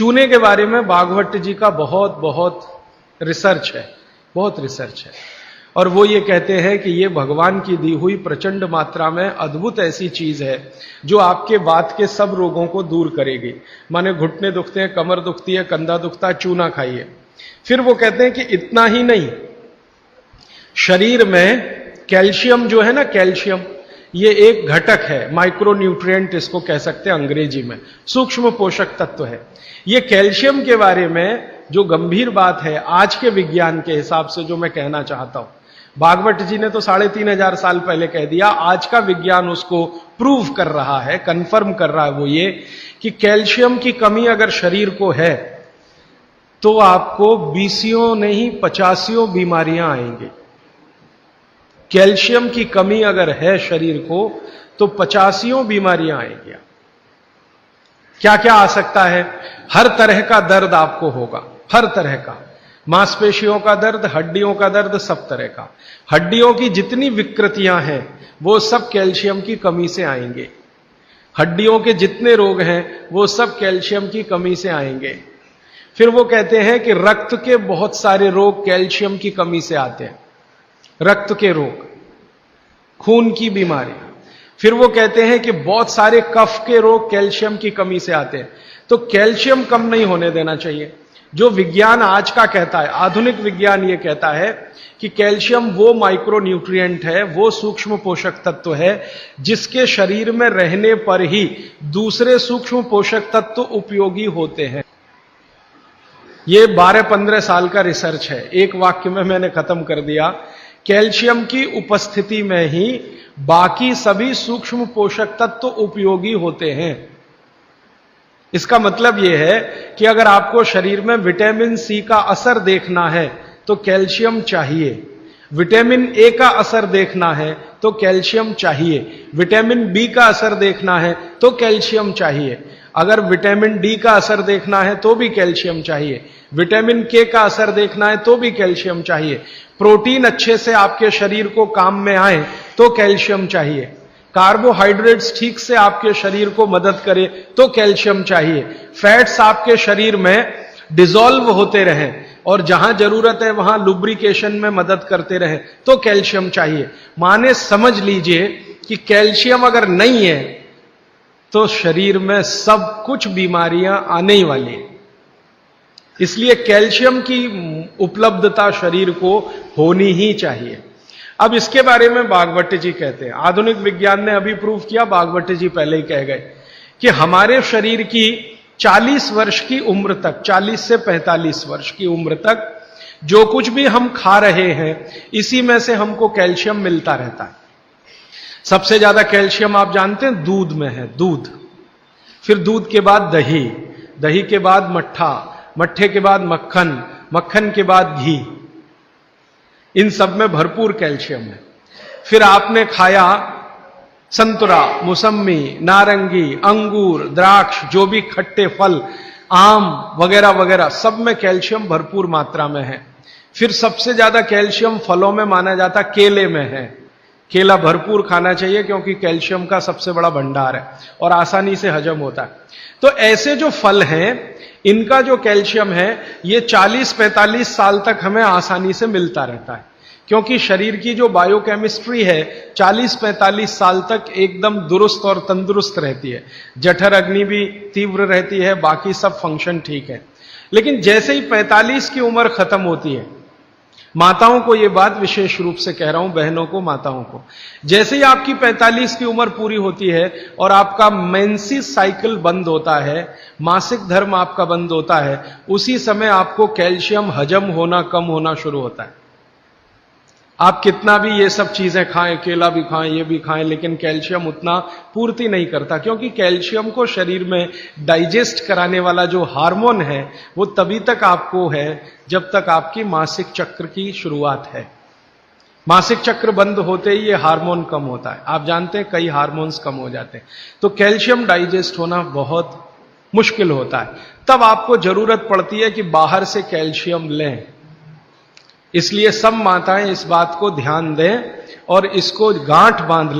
चूने के बारे में भागवत जी का बहुत बहुत रिसर्च है, बहुत रिसर्च है। और वो ये कहते हैं कि ये भगवान की दी हुई प्रचंड मात्रा में अद्भुत ऐसी चीज है जो आपके बात के सब रोगों को दूर करेगी। माने घुटने दुखते हैं, कमर दुखती है, कंधा दुखता है, चूना खाइए। फिर वो कहते हैं कि इतना ही नहीं, शरीर में कैल्शियम जो है ना, कैल्शियम ये एक घटक है, माइक्रो न्यूट्रिएंट इसको कह सकते हैं अंग्रेजी में, सूक्ष्म पोषक तत्व है। ये कैल्शियम के बारे में जो गंभीर बात है आज के विज्ञान के हिसाब से जो मैं कहना चाहता हूं, भागवत जी ने तो 3500 साल पहले कह दिया, आज का विज्ञान उसको प्रूव कर रहा है, कंफर्म कर रहा है। वो ये कि कैल्शियम की कमी अगर शरीर को है तो आपको 20 नहीं 85 बीमारियां आएंगी। कैल्शियम की कमी अगर है शरीर को तो 85 बीमारियां आएंगी। क्या क्या आ सकता है? हर तरह का दर्द आपको होगा, हर तरह का, मांसपेशियों का दर्द, हड्डियों का दर्द, सब तरह का। हड्डियों की जितनी विकृतियां हैं वो सब कैल्शियम की कमी से आएंगे। हड्डियों के जितने रोग हैं वो सब कैल्शियम की कमी से आएंगे। फिर वो कहते हैं कि रक्त के बहुत सारे रोग कैल्शियम की कमी से आते हैं, रक्त के रोग, खून की बीमारियां। फिर वो कहते हैं कि बहुत सारे कफ के रोग कैल्शियम की कमी से आते हैं। तो कैल्शियम कम नहीं होने देना चाहिए। जो विज्ञान आज का कहता है, आधुनिक विज्ञान ये कहता है कि कैल्शियम वो माइक्रो न्यूट्रिएंट है, वो सूक्ष्म पोषक तत्व है जिसके शरीर में रहने पर ही दूसरे सूक्ष्म पोषक तत्व उपयोगी होते हैं। ये 12-15 साल का रिसर्च है, एक वाक्य में मैंने खत्म कर दिया। कैल्शियम की उपस्थिति में ही बाकी सभी सूक्ष्म पोषक तत्व उपयोगी होते हैं। इसका मतलब यह है कि अगर आपको शरीर में विटामिन सी का असर देखना है तो कैल्शियम चाहिए, विटामिन ए का असर देखना है तो कैल्शियम चाहिए, विटामिन बी का असर देखना है तो कैल्शियम चाहिए, अगर विटामिन डी का असर देखना है तो भी कैल्शियम चाहिए, विटामिन के का असर देखना है तो भी कैल्शियम चाहिए, प्रोटीन अच्छे से आपके शरीर को काम में आए तो कैल्शियम चाहिए, कार्बोहाइड्रेट्स ठीक से आपके शरीर को मदद करे तो कैल्शियम चाहिए, फैट्स आपके शरीर में डिसॉल्व होते रहें और जहां जरूरत है वहां लुब्रिकेशन में मदद करते रहें तो कैल्शियम चाहिए। माने समझ लीजिए कि कैल्शियम अगर नहीं है तो शरीर में सब कुछ बीमारियां आने ही वाली है। इसलिए कैल्शियम की उपलब्धता शरीर को होनी ही चाहिए। अब इसके बारे में भागवत जी कहते हैं, आधुनिक विज्ञान ने अभी प्रूव किया, भागवत जी पहले ही कह गए कि हमारे शरीर की 40 वर्ष की उम्र तक, 40 से 45 वर्ष की उम्र तक जो कुछ भी हम खा रहे हैं इसी में से हमको कैल्शियम मिलता रहता है। सबसे ज्यादा कैल्शियम आप जानते हैं दूध में है, दूध, फिर दूध के बाद दही, दही के बाद मट्ठा, मट्ठे के बाद मक्खन, मक्खन के बाद घी, इन सब में भरपूर कैल्शियम है। फिर आपने खाया संतरा, मौसम्मी, नारंगी, अंगूर, द्राक्ष, जो भी खट्टे फल, आम वगैरह वगैरह, सब में कैल्शियम भरपूर मात्रा में है। फिर सबसे ज्यादा कैल्शियम फलों में माना जाता केले में है। केला भरपूर खाना चाहिए क्योंकि कैल्शियम का सबसे बड़ा भंडार है और आसानी से हजम होता है। तो ऐसे जो फल हैं इनका जो कैल्शियम है ये 40-45 साल तक हमें आसानी से मिलता रहता है, क्योंकि शरीर की जो बायोकेमिस्ट्री है 40-45 साल तक एकदम दुरुस्त और तंदुरुस्त रहती है। जठर अग्नि भी तीव्र रहती है, बाकी सब फंक्शन ठीक है। लेकिन जैसे ही 45 की उम्र खत्म होती है, माताओं को यह बात विशेष रूप से कह रहा हूं, बहनों को, माताओं को, जैसे ही आपकी 45 की उम्र पूरी होती है और आपका मेंसेस साइकिल बंद होता है, मासिक धर्म आपका बंद होता है, उसी समय आपको कैल्शियम हजम होना कम होना शुरू होता है। आप कितना भी ये सब चीजें खाएं, केला भी खाएं, ये भी खाएं, लेकिन कैल्शियम उतना पूर्ति नहीं करता, क्योंकि कैल्शियम को शरीर में डाइजेस्ट कराने वाला जो हार्मोन है वो तभी तक आपको है जब तक आपकी मासिक चक्र की शुरुआत है। मासिक चक्र बंद होते ही ये हार्मोन कम होता है। आप जानते हैं कई हार्मोन्स कम हो जाते हैं, तो कैल्शियम डाइजेस्ट होना बहुत मुश्किल होता है। तब आपको जरूरत पड़ती है कि बाहर से कैल्शियम लें। इसलिए सब माताएं इस बात को ध्यान दें और इसको गांठ बांध लें।